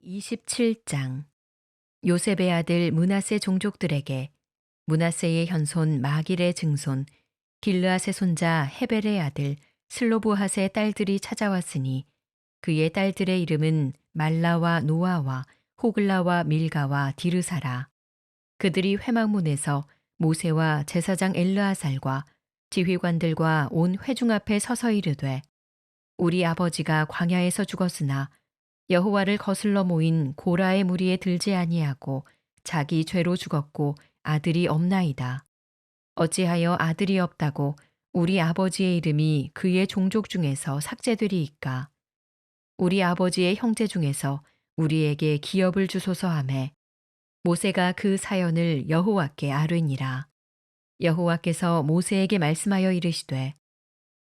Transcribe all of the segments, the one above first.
27장. 요셉의 아들 므낫세 종족들에게 므낫세의 현손 마길의 증손 길르앗의 손자 헤벨의 아들 슬로브핫의 딸들이 찾아왔으니 그의 딸들의 이름은 말라와 노아와 호글라와 밀가와 디르사라. 그들이 회막문에서 모세와 제사장 엘르아살과 지휘관들과 온 회중 앞에 서서 이르되 우리 아버지가 광야에서 죽었으나 여호와를 거슬러 모인 고라의 무리에 들지 아니하고 자기 죄로 죽었고 아들이 없나이다. 어찌하여 아들이 없다고 우리 아버지의 이름이 그의 종족 중에서 삭제되리이까? 우리 아버지의 형제 중에서 우리에게 기업을 주소서 하매 모세가 그 사연을 여호와께 아뢰니라. 여호와께서 모세에게 말씀하여 이르시되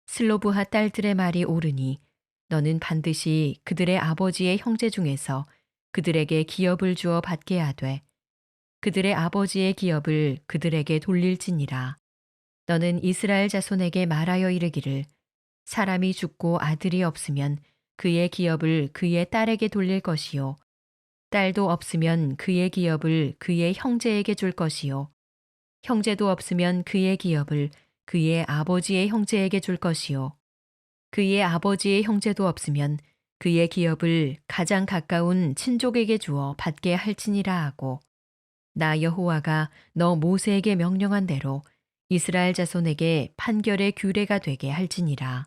슬로브핫 딸들의 말이 옳으니 너는 반드시 그들의 아버지의 형제 중에서 그들에게 기업을 주어 받게 하되 그들의 아버지의 기업을 그들에게 돌릴지니라. 너는 이스라엘 자손에게 말하여 이르기를 사람이 죽고 아들이 없으면 그의 기업을 그의 딸에게 돌릴 것이요 딸도 없으면 그의 기업을 그의 형제에게 줄 것이요 형제도 없으면 그의 기업을 그의 아버지의 형제에게 줄 것이요 그의 아버지의 형제도 없으면 그의 기업을 가장 가까운 친족에게 주어 받게 할지니라 하고 나 여호와가 너 모세에게 명령한 대로 이스라엘 자손에게 판결의 규례가 되게 할지니라.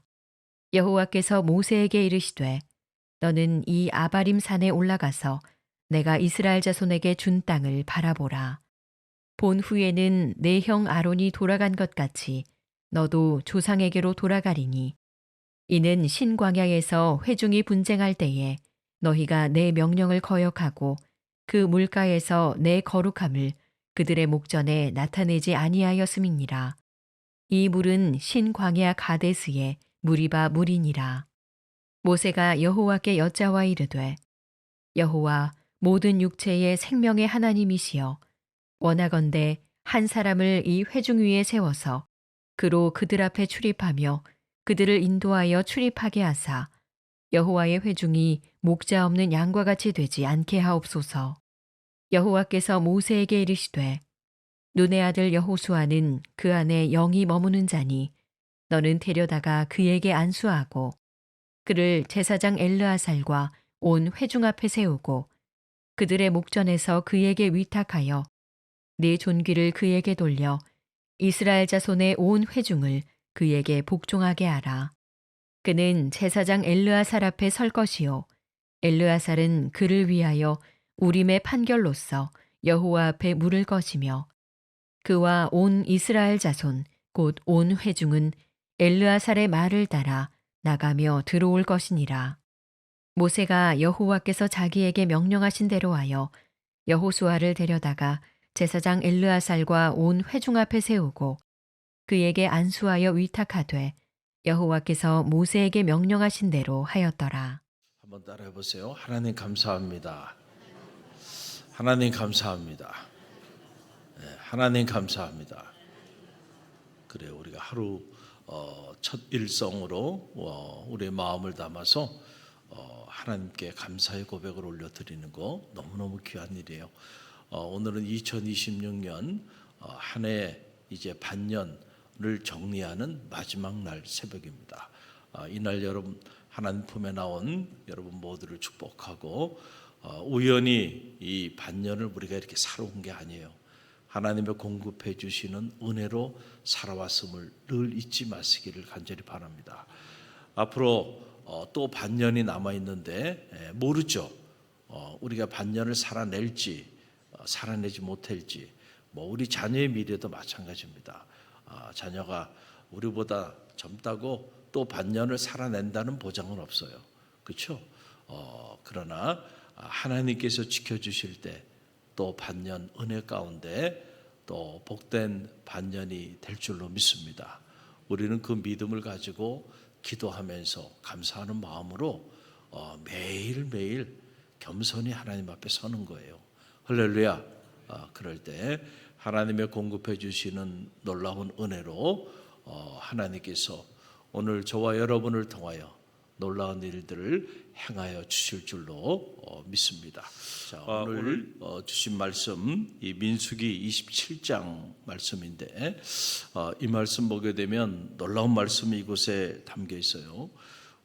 여호와께서 모세에게 이르시되 너는 이 아바림 산에 올라가서 내가 이스라엘 자손에게 준 땅을 바라보라. 본 후에는 내 형 아론이 돌아간 것 같이 너도 조상에게로 돌아가리니 이는 신광야에서 회중이 분쟁할 때에 너희가 내 명령을 거역하고 그 물가에서 내 거룩함을 그들의 목전에 나타내지 아니하였음이니라. 이 물은 신광야 가데스의 무리바 물이니라. 모세가 여호와께 여짜와 이르되 여호와 모든 육체의 생명의 하나님이시여 원하건대 한 사람을 이 회중 위에 세워서 그로 그들 앞에 출입하며 그들을 인도하여 출입하게 하사 여호와의 회중이 목자 없는 양과 같이 되지 않게 하옵소서. 여호와께서 모세에게 이르시되 눈의 아들 여호수아는 그 안에 영이 머무는 자니 너는 데려다가 그에게 안수하고 그를 제사장 엘르아살과 온 회중 앞에 세우고 그들의 목전에서 그에게 위탁하여 네 존귀를 그에게 돌려 이스라엘 자손의 온 회중을 그에게 복종하게 하라. 그는 제사장 엘르아살 앞에 설 것이요 엘르아살은 그를 위하여 우림의 판결로서 여호와 앞에 물을 것이며 그와 온 이스라엘 자손 곧 온 회중은 엘르아살의 말을 따라 나가며 들어올 것이니라. 모세가 여호와께서 자기에게 명령하신 대로 하여 여호수아를 데려다가 제사장 엘르아살과 온 회중 앞에 세우고 그에게 안수하여 위탁하되 여호와께서 모세에게 명령하신 대로 하였더라. 한번 따라해 보세요. 하나님 감사합니다. 하나님 감사합니다. 네, 하나님 감사합니다. 그래 우리가 하루 첫 일성으로 우리의 마음을 담아서 하나님께 감사의 고백을 올려드리는 거 너무너무 귀한 일이에요. 오늘은 2026년 한 해 이제 반년을 정리하는 마지막 날 새벽입니다. 이날 여러분 하나님 품에 나온 여러분 모두를 축복하고 우연히 이 반년을 우리가 이렇게 살아온 게 아니에요. 하나님의 공급해 주시는 은혜로 살아왔음을 늘 잊지 마시기를 간절히 바랍니다. 앞으로 또 반년이 남아 있는데 모르죠. 우리가 반년을 살아낼지 살아내지 못할지 우리 자녀의 미래도 마찬가지입니다. 자녀가 우리보다 젊다고 또 반년을 살아낸다는 보장은 없어요. 그렇죠? 그러나 하나님께서 지켜주실 때 또 반년 은혜 가운데 또 복된 반년이 될 줄로 믿습니다. 우리는 그 믿음을 가지고 기도하면서 감사하는 마음으로 매일매일 겸손히 하나님 앞에 서는 거예요. 할렐루야. 그럴 때 하나님의 공급해 주시는 놀라운 은혜로 하나님께서 오늘 저와 여러분을 통하여 놀라운 일들을 행하여 주실 줄로 믿습니다. 자, 오늘 주신 말씀 이 민수기 27장 말씀인데 이 말씀 보게 되면 놀라운 말씀이 이곳에 담겨 있어요.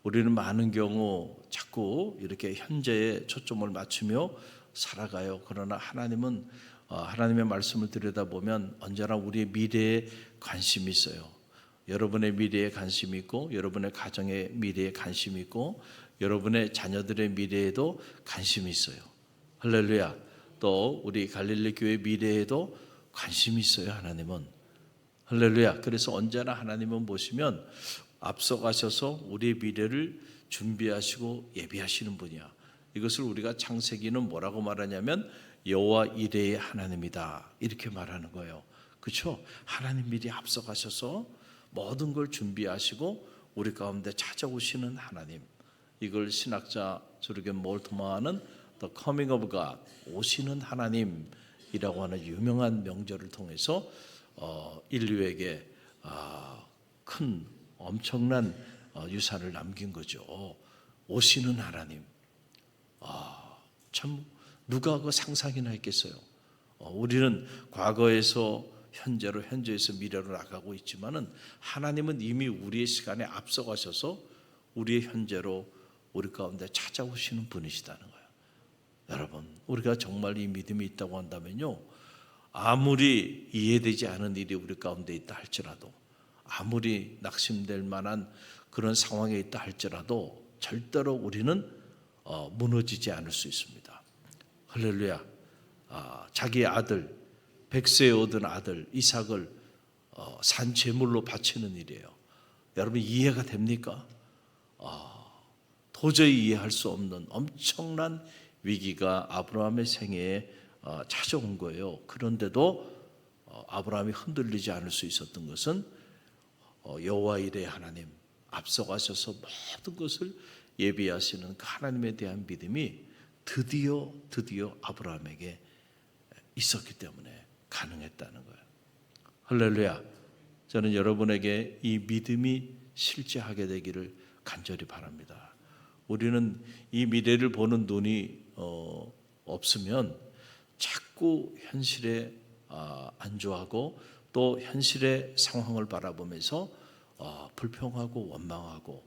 우리는 많은 경우 자꾸 이렇게 현재에 초점을 맞추며 살아가요. 그러나 하나님은 하나님의 말씀을 들여다보면 언제나 우리의 미래에 관심이 있어요. 여러분의 미래에 관심이 있고 여러분의 가정의 미래에 관심이 있고 여러분의 자녀들의 미래에도 관심이 있어요. 할렐루야. 또 우리 갈릴리 교회 미래에도 관심이 있어요. 하나님은. 할렐루야. 그래서 언제나 하나님은 보시면 앞서가셔서 우리의 미래를 준비하시고 예비하시는 분이야. 이것을 우리가 창세기는 뭐라고 말하냐면 여호와 이레의 하나님이다 이렇게 말하는 거예요. 그렇죠? 하나님 미리 앞서가셔서 모든 걸 준비하시고 우리 가운데 찾아오시는 하나님. 이걸 신학자 조르겐 몰트만은 The Coming of God, 오시는 하나님이라고 하는 유명한 명절을 통해서 인류에게 큰 엄청난 유산을 남긴 거죠. 오시는 하나님. 참 누가 그 상상이나 했겠어요. 우리는 과거에서 현재로, 현재에서 미래로 나가고 있지만은 하나님은 이미 우리의 시간에 앞서가셔서 우리의 현재로 우리 가운데 찾아오시는 분이시다는 거예요. 여러분, 우리가 정말 이 믿음이 있다고 한다면요, 아무리 이해되지 않은 일이 우리 가운데 있다 할지라도, 아무리 낙심될 만한 그런 상황에 있다 할지라도 절대로 우리는 무너지지 않을 수 있습니다. 할렐루야. 자기의 아들, 100세에 얻은 아들 이삭을 산 제물로 바치는 일이에요. 여러분 이해가 됩니까? 도저히 이해할 수 없는 엄청난 위기가 아브라함의 생애에 찾아온 거예요. 그런데도 아브라함이 흔들리지 않을 수 있었던 것은 여호와 이레 하나님 앞서가셔서 모든 것을 예비하시는 그 하나님에 대한 믿음이 드디어 아브라함에게 있었기 때문에 가능했다는 거예요. 할렐루야. 저는 여러분에게 이 믿음이 실제하게 되기를 간절히 바랍니다. 우리는 이 미래를 보는 눈이 없으면 자꾸 현실에 안주하고 또 현실의 상황을 바라보면서 불평하고 원망하고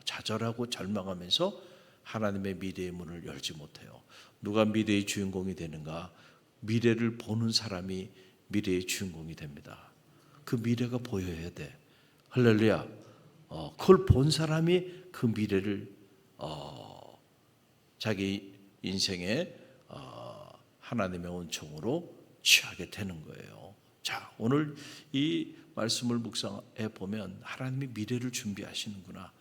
좌절하고 절망하면서 하나님의 미래의 문을 열지 못해요. 누가 미래의 주인공이 되는가? 미래를 보는 사람이 미래의 주인공이 됩니다. 그 미래가 보여야 돼. 할렐루야. 그걸 본 사람이 그 미래를 자기 인생의 하나님의 은총으로 취하게 되는 거예요. 자, 오늘 이 말씀을 묵상해 보면 하나님이 미래를 준비하시는구나.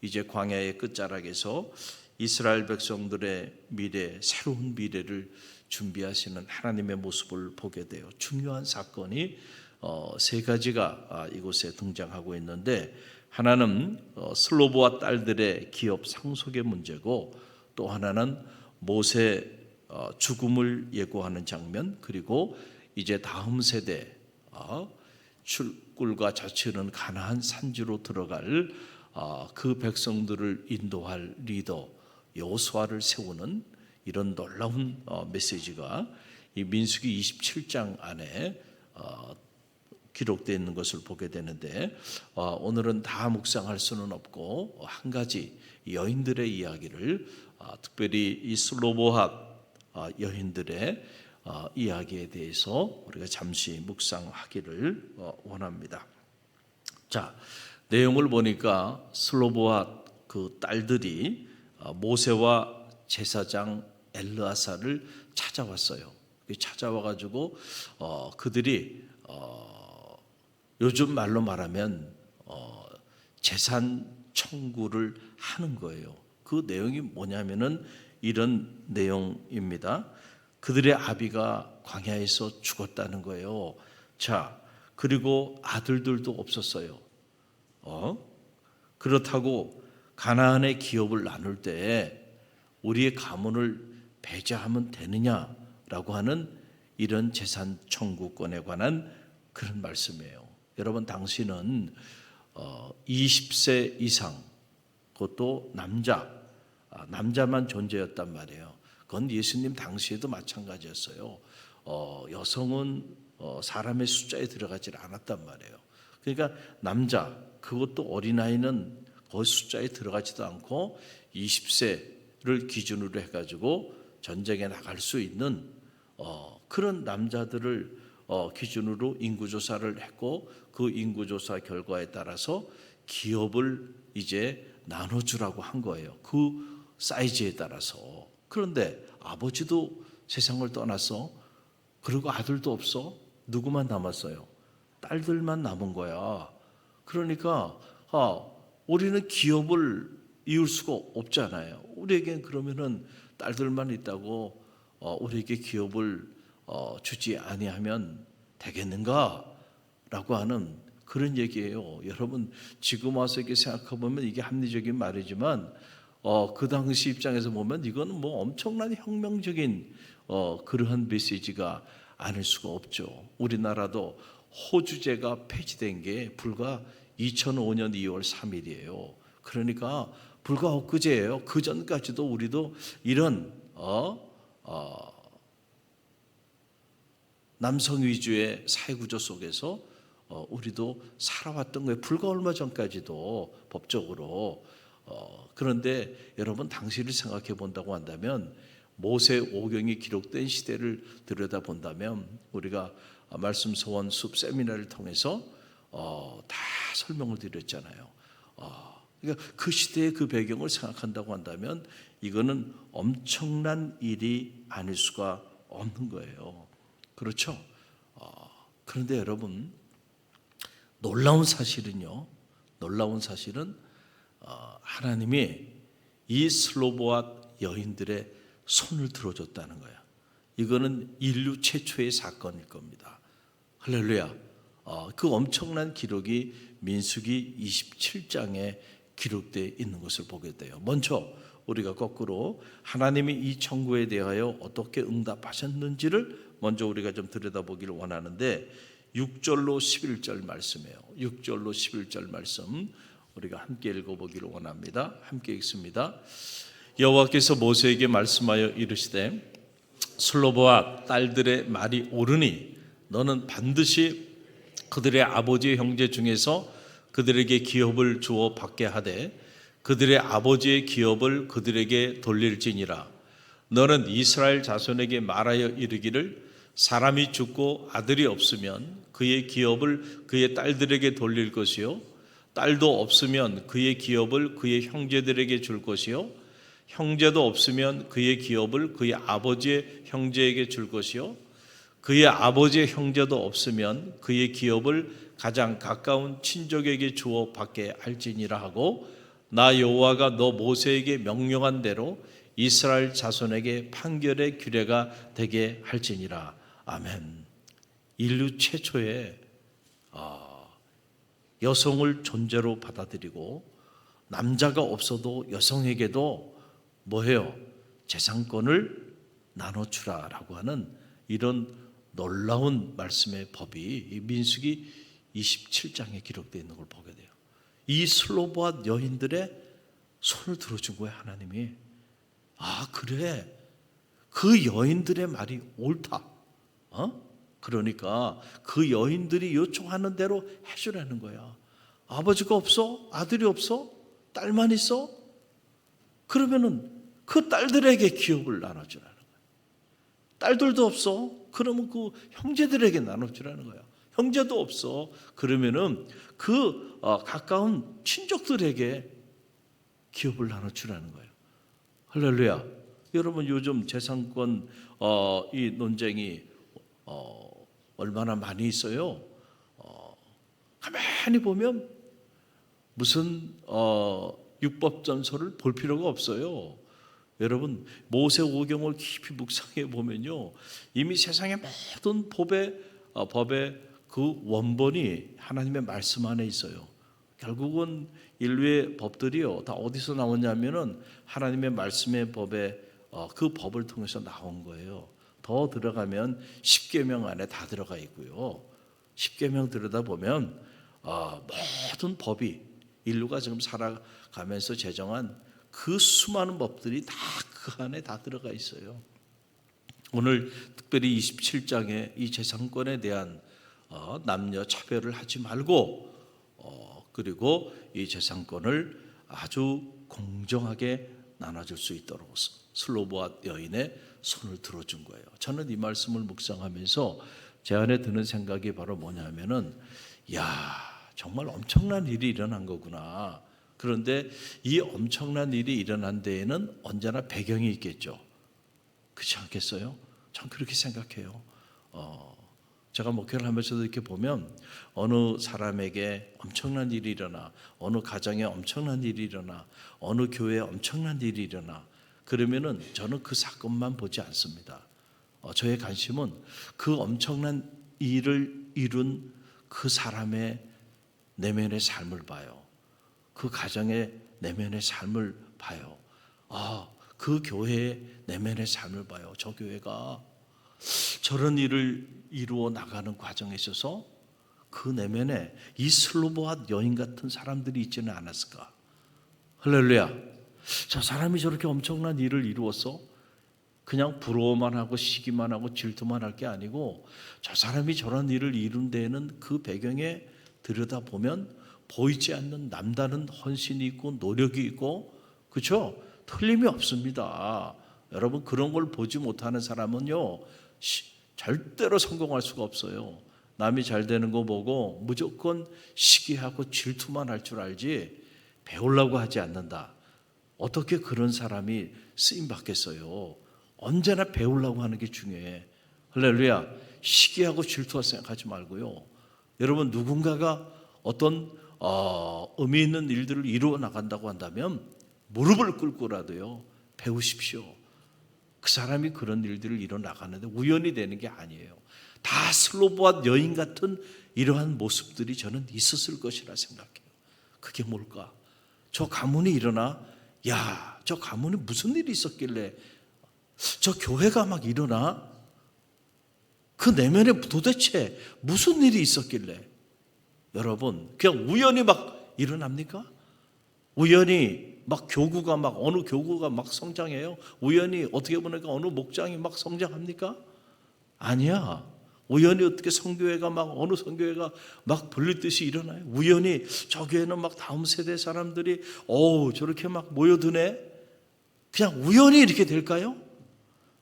이제 광야의 끝자락에서 이스라엘 백성들의 미래, 새로운 미래를 준비하시는 하나님의 모습을 보게 돼요. 중요한 사건이 세 가지가 이곳에 등장하고 있는데, 하나는 슬로보와 딸들의 기업 상속의 문제고, 또 하나는 모세 죽음을 예고하는 장면, 그리고 이제 다음 세대 꿀과 젖이 흐르는 가나안 산지로 들어갈 그 백성들을 인도할 리더 여호수아를 세우는 이런 놀라운 메시지가 이 민수기 27장 안에 기록되어 있는 것을 보게 되는데, 오늘은 다 묵상할 수는 없고 한 가지 여인들의 이야기를, 특별히 이 슬로보합 여인들의 이야기에 대해서 우리가 잠시 묵상하기를 원합니다. 자, 내용을 보니까 슬로보합 그 딸들이 모세와 제사장 엘르아사를 찾아왔어요. 찾아와 가지고 그들이 요즘 말로 말하면 재산 청구를 하는 거예요. 그 내용이 뭐냐면은 이런 내용입니다. 그들의 아비가 광야에서 죽었다는 거예요. 자, 그리고 아들들도 없었어요. 그렇다고 가나안의 기업을 나눌 때 우리의 가문을 배제하면 되느냐라고 하는 이런 재산 청구권에 관한 그런 말씀이에요. 여러분, 당신은 20세 이상 그것도 남자만 존재였단 말이에요. 그건 예수님 당시에도 마찬가지였어요. 여성은 사람의 숫자에 들어가지 않았단 말이에요. 그러니까 남자, 그것도 어린아이는 그 숫자에 들어가지도 않고 20세를 기준으로 해가지고 전쟁에 나갈 수 있는 그런 남자들을 기준으로 인구조사를 했고, 그 인구조사 결과에 따라서 기업을 이제 나눠주라고 한 거예요. 그 사이즈에 따라서. 그런데 아버지도 세상을 떠났어. 그리고 아들도 없어. 누구만 남았어요? 딸들만 남은 거야. 그러니까 우리는 기업을 이을 수가 없잖아요. 우리에겐 그러면은 딸들만 있다고 우리에게 기업을 주지 아니하면 되겠는가라고 하는 그런 얘기예요. 여러분, 지금 와서 이렇게 생각해 보면 이게 합리적인 말이지만 그 당시 입장에서 보면 이거는 뭐 엄청난 혁명적인 그러한 메시지가 아닐 수가 없죠. 우리나라도 호주제가 폐지된 게 불과 2005년 2월 3일이에요. 그러니까 불과 엊그제예요. 그 전까지도 우리도 이런 남성 위주의 사회구조 속에서 우리도 살아왔던 거예요. 불과 얼마 전까지도 법적으로. 그런데 여러분, 당시를 생각해 본다고 한다면, 모세 오경이 기록된 시대를 들여다본다면, 우리가 말씀 소원 숲 세미나를 통해서 다 설명을 드렸잖아요. 그러니까 그 시대의 그 배경을 생각한다고 한다면 이거는 엄청난 일이 아닐 수가 없는 거예요. 그렇죠? 그런데 여러분, 놀라운 사실은 하나님이 이 슬로보아 여인들의 손을 들어줬다는 거야. 이거는 인류 최초의 사건일 겁니다. 할렐루야. 그 엄청난 기록이 민수기 27장에 기록되어 있는 것을 보게 돼요. 먼저 우리가 거꾸로 하나님이 이 청구에 대하여 어떻게 응답하셨는지를 먼저 우리가 좀 들여다보기를 원하는데, 6절로 11절 말씀이에요. 6절로 11절 말씀 우리가 함께 읽어보기를 원합니다. 함께 읽습니다. 여호와께서 모세에게 말씀하여 이르시되, 슬로보아 딸들의 말이 옳으니 너는 반드시 그들의 아버지의 형제 중에서 그들에게 기업을 주어 받게 하되 그들의 아버지의 기업을 그들에게 돌릴지니라. 너는 이스라엘 자손에게 말하여 이르기를, 사람이 죽고 아들이 없으면 그의 기업을 그의 딸들에게 돌릴 것이요, 딸도 없으면 그의 기업을 그의 형제들에게 줄 것이요, 형제도 없으면 그의 기업을 그의 아버지의 형제에게 줄 것이요, 그의 아버지의 형제도 없으면 그의 기업을 가장 가까운 친족에게 주어 받게 할지니라 하고, 나 여호와가 너 모세에게 명령한 대로 이스라엘 자손에게 판결의 규례가 되게 할지니라. 아멘. 인류 최초의 여성을 존재로 받아들이고, 남자가 없어도 여성에게도 뭐해요? 재산권을 나눠주라라고 하는 이런 놀라운 말씀의 법이 이 민수기 27장에 기록되어 있는 걸 보게 돼요. 이 슬로보아 여인들의 손을 들어준 거예요, 하나님이. 그래, 그 여인들의 말이 옳다. 그러니까 그 여인들이 요청하는 대로 해주라는 거야. 아버지가 없어? 아들이 없어? 딸만 있어? 그러면은 그 딸들에게 기업을 나눠주라는 거야. 딸들도 없어? 그러면 그 형제들에게 나눠주라는 거야. 형제도 없어? 그러면은 그 가까운 친족들에게 기업을 나눠주라는 거예요. 할렐루야. 여러분, 요즘 재산권 이 논쟁이 얼마나 많이 있어요. 가만히 보면 무슨 율법전서를 볼 필요가 없어요. 여러분, 모세오경을 깊이 묵상해 보면요, 이미 세상의 모든 법의 그 원본이 하나님의 말씀 안에 있어요. 결국은 인류의 법들이요, 다 어디서 나오냐면은 하나님의 말씀의 법에 그 법을 통해서 나온 거예요. 더 들어가면 십계명 안에 다 들어가 있고요. 십계명 들여다보면 모든 법이, 인류가 지금 살아가고 가면서 제정한 그 수많은 법들이 다 그 안에 다 들어가 있어요. 오늘 특별히 27장에 이 재산권에 대한 남녀 차별을 하지 말고 그리고 이 재산권을 아주 공정하게 나눠줄 수 있도록 슬로보아 여인의 손을 들어준 거예요. 저는 이 말씀을 묵상하면서 제 안에 드는 생각이 바로 뭐냐면은 정말 엄청난 일이 일어난 거구나. 그런데 이 엄청난 일이 일어난 데에는 언제나 배경이 있겠죠. 그렇지 않겠어요? 전 그렇게 생각해요. 제가 목회를 하면서도 이렇게 보면 어느 사람에게 엄청난 일이 일어나, 어느 가정에 엄청난 일이 일어나, 어느 교회에 엄청난 일이 일어나, 그러면은 저는 그 사건만 보지 않습니다. 저의 관심은 그 엄청난 일을 이룬 그 사람의 내면의 삶을 봐요. 그 가정의 내면의 삶을 봐요. 그 교회의 내면의 삶을 봐요. 저 교회가 저런 일을 이루어 나가는 과정에 있어서 그 내면에 이 슬로보아 여인 같은 사람들이 있지는 않았을까? 할렐루야. 저 사람이 저렇게 엄청난 일을 이루어서 그냥 부러워만 하고 시기만 하고 질투만 할 게 아니고 저 사람이 저런 일을 이룬 데에는 그 배경에 들여다보면 보이지 않는 남다른 헌신이 있고 노력이 있고, 그렇죠? 틀림이 없습니다. 여러분, 그런 걸 보지 못하는 사람은요 절대로 성공할 수가 없어요. 남이 잘 되는 거 보고 무조건 시기하고 질투만 할 줄 알지 배우려고 하지 않는다. 어떻게 그런 사람이 쓰임 받겠어요? 언제나 배우려고 하는 게 중요해. 할렐루야. 시기하고 질투할 생각하지 말고요. 여러분, 누군가가 어떤 의미 있는 일들을 이루어 나간다고 한다면 무릎을 꿇고라도요 배우십시오. 그 사람이 그런 일들을 이루어 나가는데 우연히 되는 게 아니에요. 다 슬로보아 여인 같은 이러한 모습들이 저는 있었을 것이라 생각해요. 그게 뭘까? 저 가문이 일어나, 저 가문에 무슨 일이 있었길래 저 교회가 막 일어나? 그 내면에 도대체 무슨 일이 있었길래? 여러분, 그냥 우연히 막 일어납니까? 우연히 막 교구가 막 어느 교구가 막 성장해요? 우연히 어떻게 보니까 어느 목장이 막 성장합니까? 아니야. 우연히 어떻게 성교회가 막 어느 성교회가 막 불릴 듯이 일어나요? 우연히 저 교회는 막 다음 세대 사람들이 저렇게 막 모여드네? 그냥 우연히 이렇게 될까요?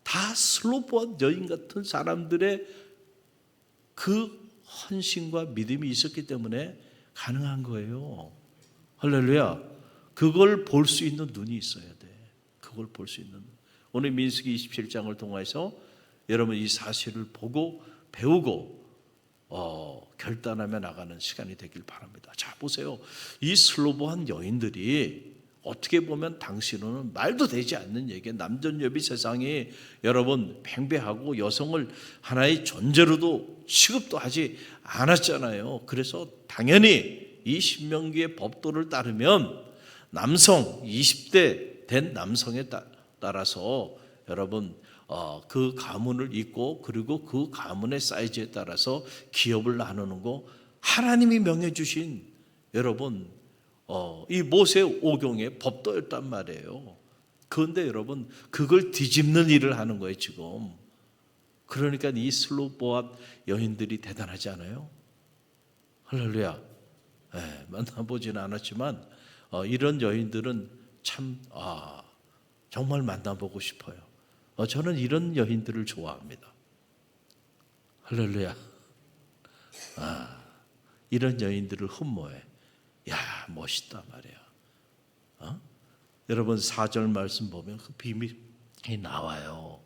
다 슬로보아 여인 같은 사람들의 그 헌신과 믿음이 있었기 때문에 가능한 거예요. 할렐루야. 그걸 볼 수 있는 눈이 있어야 돼. 그걸 볼 수 있는 눈. 오늘 민수기 27장을 통해서 여러분 이 사실을 보고 배우고 결단하며 나가는 시간이 되길 바랍니다. 자, 보세요. 이 슬로보한 여인들이 어떻게 보면 당시로는 말도 되지 않는 얘기, 남존여비 세상이 여러분 팽배하고 여성을 하나의 존재로도 취급도 하지 않았잖아요. 그래서 당연히 이 신명기의 법도를 따르면 남성 20대 된 남성에 따라서 여러분 그 가문을 잇고 그리고 그 가문의 사이즈에 따라서 기업을 나누는 거 하나님이 명해 주신 여러분 이 모세 오경의 법도였단 말이에요. 그런데 여러분 그걸 뒤집는 일을 하는 거예요 지금. 그러니까 이 슬로보아 여인들이 대단하지 않아요? 할렐루야. 만나보지는 않았지만 이런 여인들은 참 정말 만나보고 싶어요. 저는 이런 여인들을 좋아합니다. 할렐루야. 이런 여인들을 흠모해. 멋있다 말이야. 여러분 4절 말씀 보면 그 비밀이 나와요.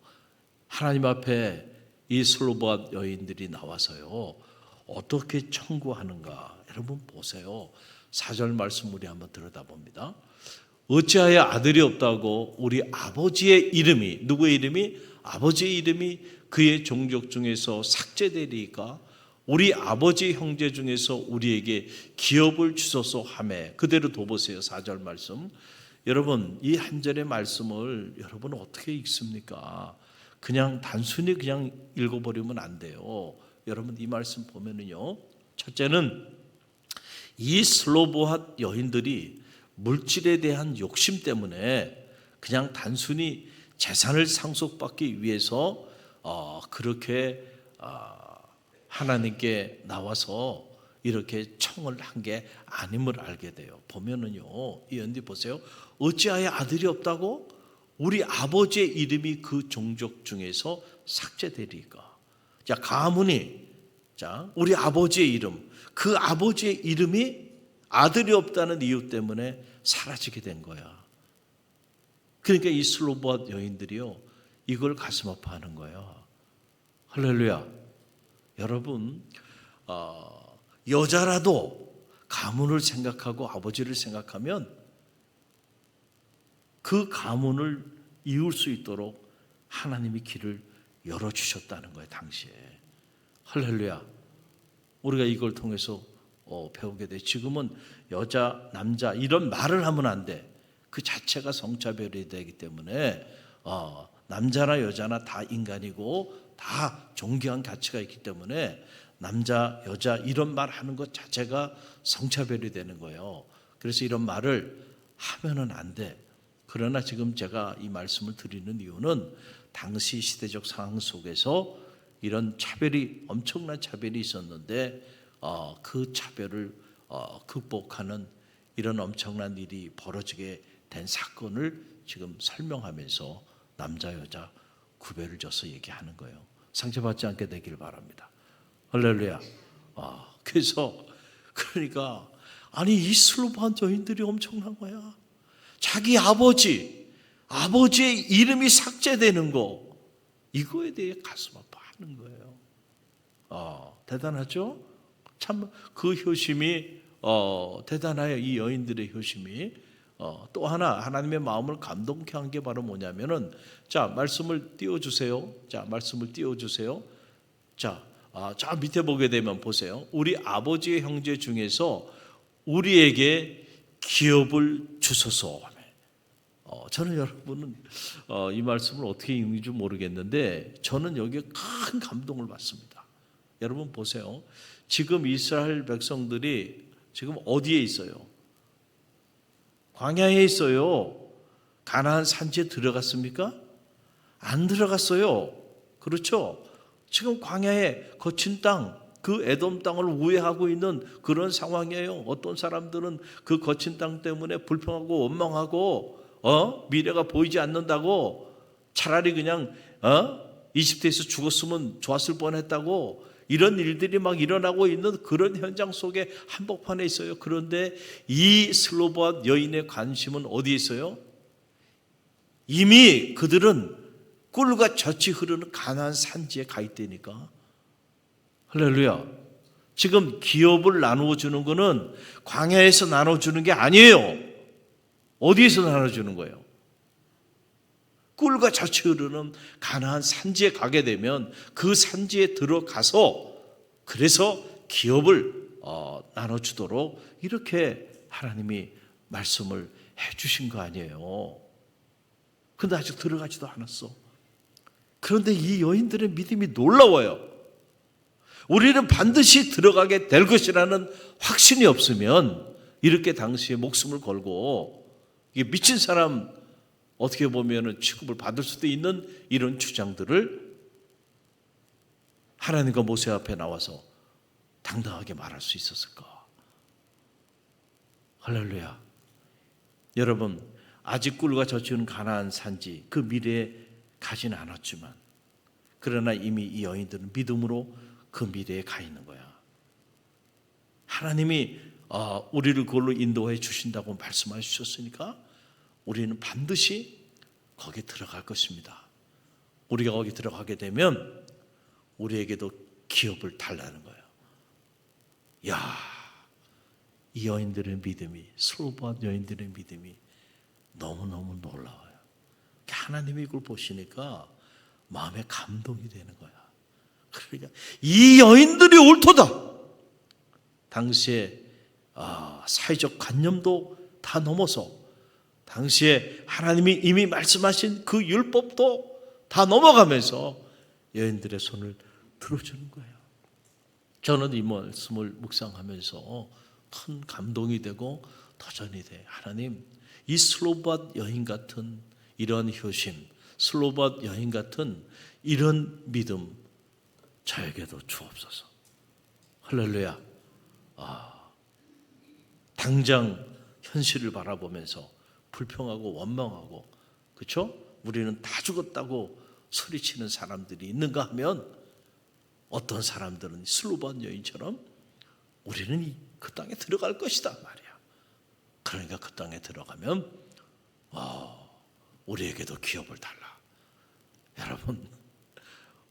하나님 앞에 이 슬로보아 여인들이 나와서요 어떻게 청구하는가 여러분 보세요. 4절 말씀 우리 한번 들여다봅니다. 어찌하여 아들이 없다고 우리 아버지의 이름이, 누구의 이름이? 아버지의 이름이 그의 종족 중에서 삭제되리까? 우리 아버지 형제 중에서 우리에게 기업을 주소서 하매. 그대로 둬보세요. 4절 말씀. 여러분 이 한 절의 말씀을 여러분은 어떻게 읽습니까? 그냥 단순히 그냥 읽어버리면 안 돼요. 여러분 이 말씀 보면은요, 첫째는 이 슬로보아 여인들이 물질에 대한 욕심 때문에 그냥 단순히 재산을 상속받기 위해서 그렇게 하나님께 나와서 이렇게 청을 한 게 아님을 알게 돼요. 보면은요, 이 연디 보세요. 어찌하여 아들이 없다고? 우리 아버지의 이름이 그 종족 중에서 삭제되리까? 자, 가문이, 자, 우리 아버지의 이름, 그 아버지의 이름이 아들이 없다는 이유 때문에 사라지게 된 거야. 그러니까 이 슬로보아 여인들이요, 이걸 가슴 아파하는 거예요. 할렐루야. 여러분, 여자라도 가문을 생각하고 아버지를 생각하면 그 가문을 이을 수 있도록 하나님이 길을 열어주셨다는 거예요, 당시에. 할렐루야. 우리가 이걸 통해서 배우게 돼. 지금은 여자, 남자 이런 말을 하면 안 돼. 그 자체가 성차별이 되기 때문에 남자나 여자나 다 인간이고 다 존귀한 가치가 있기 때문에 남자, 여자 이런 말 하는 것 자체가 성차별이 되는 거예요. 그래서 이런 말을 하면은 안 돼. 그러나 지금 제가 이 말씀을 드리는 이유는 당시 시대적 상황 속에서 이런 차별이, 엄청난 차별이 있었는데 그 차별을 극복하는 이런 엄청난 일이 벌어지게 된 사건을 지금 설명하면서 남자 여자 구별을 져서 얘기하는 거예요. 상처받지 않게 되길 바랍니다. 할렐루야. 그래서 그러니까 아니 이 슬로보아 여인들이 엄청난 거야. 자기 아버지의 이름이 삭제되는 거, 이거에 대해 가슴 아파하는 거예요. 대단하죠? 참 그 효심이 대단해요. 이 여인들의 효심이. 또 하나님의 마음을 감동케 한 게 바로 뭐냐면은, 자, 말씀을 띄워주세요. 자, 말씀을 띄워주세요. 자, 저 밑에 보게 되면 보세요. 우리 아버지의 형제 중에서 우리에게 기업을 주소서. 저는 여러분은 이 말씀을 어떻게 읽는지 모르겠는데 저는 여기에 큰 감동을 받습니다. 여러분 보세요. 지금 이스라엘 백성들이 지금 어디에 있어요? 광야에 있어요. 가나안 산지에 들어갔습니까? 안 들어갔어요. 그렇죠? 지금 광야에 거친 땅, 그 에돔 땅을 우회하고 있는 그런 상황이에요. 어떤 사람들은 그 거친 땅 때문에 불평하고 원망하고 미래가 보이지 않는다고, 차라리 그냥 이집트에서 죽었으면 좋았을 뻔했다고, 이런 일들이 막 일어나고 있는 그런 현장 속에 한복판에 있어요. 그런데 이 슬로보아 여인의 관심은 어디에 있어요? 이미 그들은 꿀과 젖이 흐르는 가나안 산지에 가 있다니까. 할렐루야. 지금 기업을 나누어 주는 거는 광야에서 나눠주는 게 아니에요. 어디에서 나눠주는 거예요? 꿀과 젖이 흐르는 가나안 산지에 가게 되면 그 산지에 들어가서 그래서 기업을 나눠주도록 이렇게 하나님이 말씀을 해주신 거 아니에요. 근데 아직 들어가지도 않았어. 그런데 이 여인들의 믿음이 놀라워요. 우리는 반드시 들어가게 될 것이라는 확신이 없으면 이렇게 당시에 목숨을 걸고, 이게 미친 사람 어떻게 보면 취급을 받을 수도 있는 이런 주장들을 하나님과 모세 앞에 나와서 당당하게 말할 수 있었을까? 할렐루야. 여러분, 아직 꿀과 젖이 가나안 산지 그 미래에 가진 않았지만, 그러나 이미 이 여인들은 믿음으로 그 미래에 가 있는 거야. 하나님이 우리를 그걸로 인도해 주신다고 말씀해 주셨으니까 우리는 반드시 거기에 들어갈 것입니다. 우리가 거기 들어가게 되면 우리에게도 기업을 달라는 거예요. 야, 이 여인들의 믿음이, 슬로보아 여인들의 믿음이 너무너무 놀라워요. 하나님이 이걸 보시니까 마음에 감동이 되는 거야. 그러니까 이 여인들이 옳도다. 당시에 사회적 관념도 다 넘어서, 당시에 하나님이 이미 말씀하신 그 율법도 다 넘어가면서 여인들의 손을 들어주는 거예요. 저는 이 말씀을 묵상하면서 큰 감동이 되고 도전이 돼. 하나님, 이 슬로봇 여인 같은 이런 효심, 슬로봇 여인 같은 이런 믿음 저에게도 주옵소서. 할렐루야. 당장 현실을 바라보면서 불평하고 원망하고, 그렇죠? 우리는 다 죽었다고 소리치는 사람들이 있는가 하면, 어떤 사람들은 슬로봇 여인처럼 우리는 그 땅에 들어갈 것이다 말이야. 그러니까 그 땅에 들어가면 우리에게도 기업을 달라. 여러분,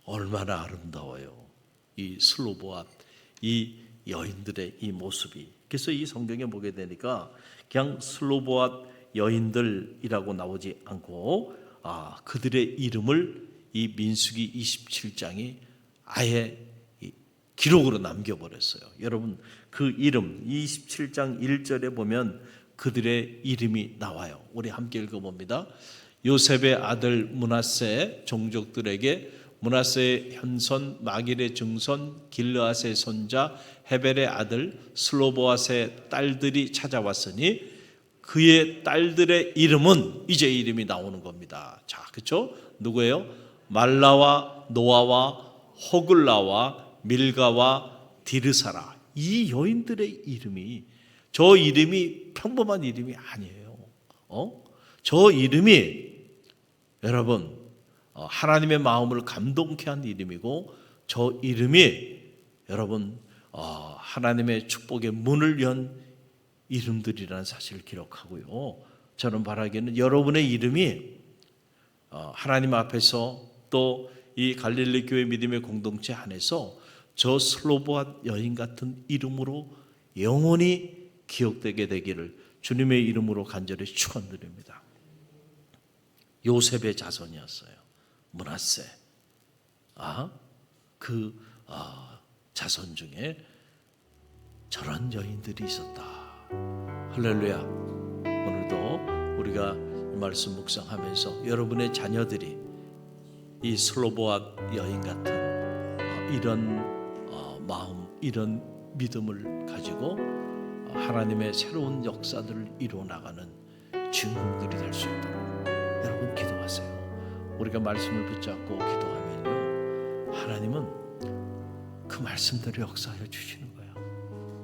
얼마나 아름다워요. 이 슬로봇, 이 여인들의 이 모습이. 그래서 이 성경에 보게 되니까 그냥 슬로봇 여인들이라고 나오지 않고 그들의 이름을 이 민수기 27장이 아예 기록으로 남겨버렸어요. 여러분, 그 이름 27장 1절에 보면 그들의 이름이 나와요. 우리 함께 읽어봅니다. 요셉의 아들 므낫세 종족들에게 므낫세의 현손 마길의 증손 길르앗의 손자 헤벨의 아들 슬로보앗의 딸들이 찾아왔으니 그의 딸들의 이름은 이제 이름이 나오는 겁니다. 자, 그렇죠? 누구예요? 말라와 노아와 호글라와 밀가와 디르사라. 이 여인들의 이름이, 저 이름이 평범한 이름이 아니에요. 저 이름이 여러분 하나님의 마음을 감동케 한 이름이고, 저 이름이 여러분 하나님의 축복의 문을 연 이름들이라는 사실을 기록하고요. 저는 바라기에는 여러분의 이름이 하나님 앞에서 또 이 갈릴리 교회 믿음의 공동체 안에서 저 슬로보앗 여인 같은 이름으로 영원히 기억되게 되기를 주님의 이름으로 간절히 축원드립니다. 요셉의 자손이었어요. 므낫세. 그 자손 중에 저런 여인들이 있었다. 할렐루야. 오늘도 우리가 이 말씀 묵상하면서 여러분의 자녀들이 이 슬로보앗 여인 같은 이런 마음, 이런 믿음을 가지고 하나님의 새로운 역사들을 이루어 나가는 주인공들이 될 수 있도록 여러분 기도하세요. 우리가 말씀을 붙잡고 기도하면요, 하나님은 그 말씀대로 역사하여 주시는 거예요.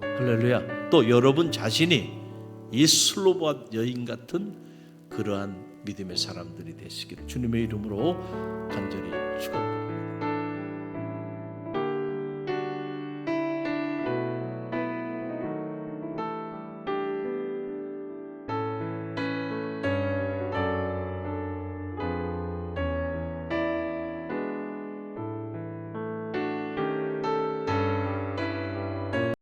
할렐루야. 또 여러분 자신이 이 슬로보앗 여인 같은 그러한 믿음의 사람들이 되시기를 주님의 이름으로 간절히 축원합니다.